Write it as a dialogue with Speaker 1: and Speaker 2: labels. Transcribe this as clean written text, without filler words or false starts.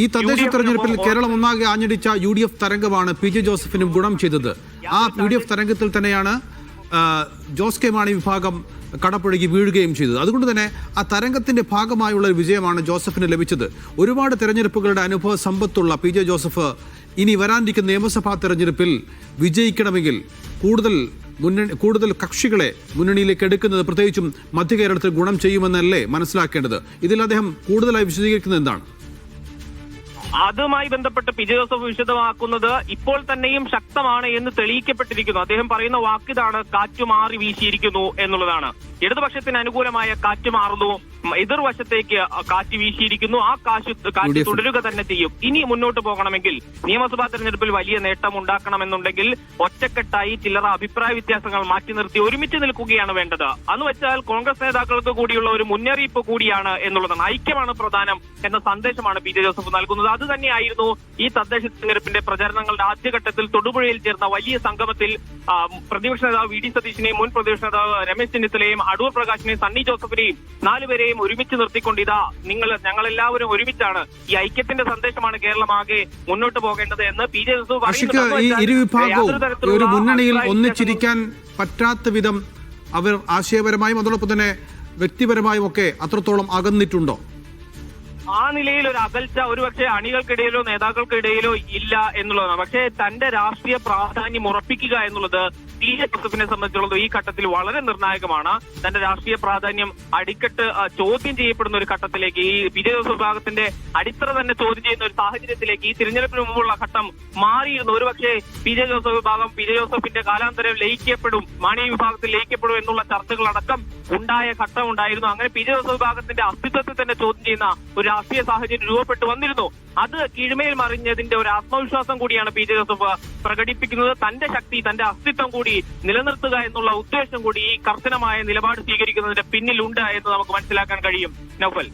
Speaker 1: ഈ തദ്ദേശ തെരഞ്ഞെടുപ്പിൽ കേരളം ഒന്നാകെ ആഞ്ഞടിച്ച UDF തരംഗമാണ് PJ ജോസഫിനും ഗുണം ചെയ്തത്. ആ UDF തരംഗത്തിൽ തന്നെയാണ് ജോസ് കെ മാണി വിഭാഗം കടപുഴകി വീഴുകയും ചെയ്തത്. അതുകൊണ്ട് തന്നെ ആ തരംഗത്തിന്റെ ഭാഗമായുള്ള ഒരു വിജയമാണ് ജോസഫിന് ലഭിച്ചത്. ഒരുപാട് തെരഞ്ഞെടുപ്പുകളുടെ അനുഭവ സമ്പത്തുള്ള PJ ജോസഫ് ഇനി വരാനിരിക്കുന്ന നിയമസഭാ തെരഞ്ഞെടുപ്പിൽ വിജയിക്കണമെങ്കിൽ കൂടുതൽ കക്ഷികളെ മുന്നണിയിലേക്ക് എടുക്കുന്നത് പ്രത്യേകിച്ചും മധ്യ കേരളത്തിൽ ഗുണം ചെയ്യുമെന്നല്ലേ മനസ്സിലാക്കേണ്ടത്. ഇതിൽ അദ്ദേഹം കൂടുതലായി വിശദീകരിക്കുന്നത് എന്താണ്?
Speaker 2: അതുമായി ബന്ധപ്പെട്ട് PJ ജോസഫ് വിശദമാക്കുന്നത് ഇപ്പോൾ തന്നെയും ശക്തമാണ് എന്ന് തെളിയിക്കപ്പെട്ടിരിക്കുന്നു. അദ്ദേഹം പറയുന്ന വാക്കിതാണ്, കാറ്റ് മാറി വീശിയിരിക്കുന്നു എന്നുള്ളതാണ്. ഇടതുപക്ഷത്തിന് അനുകൂലമായ കാറ്റ് മാറുന്നു, എതിർവശത്തേക്ക് കാറ്റ് വീശിയിരിക്കുന്നു. ആ കാറ്റ് തുടരുക തന്നെ ചെയ്യും. ഇനി മുന്നോട്ട് പോകണമെങ്കിൽ നിയമസഭാ തെരഞ്ഞെടുപ്പിൽ വലിയ നേട്ടം ഉണ്ടാക്കണമെന്നുണ്ടെങ്കിൽ ഒറ്റക്കെട്ടായി ചില്ലറ അഭിപ്രായ വ്യത്യാസങ്ങൾ മാറ്റി നിർത്തി ഒരുമിച്ച് നിൽക്കുകയാണ് വേണ്ടത്. അന്ന് വെച്ചാൽ കോൺഗ്രസ് നേതാക്കൾക്ക് കൂടിയുള്ള ഒരു മുന്നറിയിപ്പ് കൂടിയാണ് എന്നുള്ളതാണ്. ഐക്യമാണ് പ്രധാനം എന്ന സന്ദേശമാണ് PJ ജോസഫ് നൽകുന്നത്. അത് തന്നെയായിരുന്നു ഈ തദ്ദേശ തെരഞ്ഞെടുപ്പിന്റെ പ്രചരണങ്ങളുടെ ആദ്യഘട്ടത്തിൽ തൊടുപുഴയിൽ ചേർന്ന വലിയ സംഗമത്തിൽ പ്രതിപക്ഷ നേതാവ് VD സതീശിനെയും മുൻ പ്രതിപക്ഷ നേതാവ് രമേശ് ചെന്നിത്തലയും അടൂർ പ്രകാശിനെയും സണ്ണി ജോസഫിനെയും 4 പേരെയും ഒരുമിച്ച് നിർത്തിക്കൊണ്ട് ഞങ്ങളെല്ലാവരും ഒരുമിച്ചാണ്, ഈ ഐക്യത്തിന്റെ സന്ദേശമാണ് കേരളമാകെ മുന്നോട്ട് പോകേണ്ടത് എന്ന് PJ ജോസഫ് പറയുന്നു.
Speaker 1: ഈ ഇരുവിഭാഗവും ഒരു മുന്നണിയിൽ ഒന്നിച്ചിരിക്കാൻ പറ്റാത്ത വിധം അവർ ആശയപരമായും അതോടൊപ്പം തന്നെ വ്യക്തിപരമായും ഒക്കെ അത്രത്തോളം അകന്നിട്ടുണ്ടോ?
Speaker 2: ആ നിലയിൽ ഒരു അകൽച്ച ഒരുപക്ഷെ അണികൾക്കിടയിലോ നേതാക്കൾക്കിടയിലോ ഇല്ല എന്നുള്ളതാണ്. പക്ഷേ തന്റെ രാഷ്ട്രീയ പ്രാധാന്യം ഉറപ്പിക്കുക എന്നുള്ളത് PJ ജോസഫിനെ സംബന്ധിച്ചുള്ളത് ഈ ഘട്ടത്തിൽ വളരെ നിർണായകമാണ്. തന്റെ രാഷ്ട്രീയ പ്രാധാന്യം അടിക്കട്ട് ചോദ്യം ചെയ്യപ്പെടുന്ന ഒരു ഘട്ടത്തിലേക്ക്, ഈ PJ ജോസഫ് വിഭാഗത്തിന്റെ അടിത്തറ തന്നെ ചോദ്യം ചെയ്യുന്ന ഒരു സാഹചര്യത്തിലേക്ക് ഈ തിരഞ്ഞെടുപ്പിന് മുമ്പുള്ള ഘട്ടം മാറിയിരുന്നു. ഒരുപക്ഷെ PJ ജോസഫ് വിഭാഗം PJ ജോസഫിന്റെ കാലാന്തരം ലയിക്കപ്പെടും, മാണി വിഭാഗത്തിൽ ലയിക്കപ്പെടും എന്നുള്ള ചർച്ചകളടക്കം ഉണ്ടായ ഘട്ടം ഉണ്ടായിരുന്നു. അങ്ങനെ PJ ജോസഫ് വിഭാഗത്തിന്റെ അസ്തിത്വത്തെ തന്നെ ചോദ്യം ചെയ്യുന്ന ഒരു രാഷ്ട്രീയ സാഹചര്യം രൂപപ്പെട്ടു വന്നിരുന്നു. അത് കീഴ്മേൽ മറിഞ്ഞതിന്റെ ഒരു ആത്മവിശ്വാസം കൂടിയാണ് PJ ജോസഫ് പ്രകടിപ്പിക്കുന്നത്. തന്റെ ശക്തി, തന്റെ അസ്തിത്വം കൂടി നിലനിർത്തുക എന്നുള്ള ഉദ്ദേശം കൂടി ഈ കർശനമായ നിലപാട് സ്വീകരിക്കുന്നതിന്റെ പിന്നിലുണ്ട് എന്ന് നമുക്ക് മനസ്സിലാക്കാൻ കഴിയും. നൗഫൽ.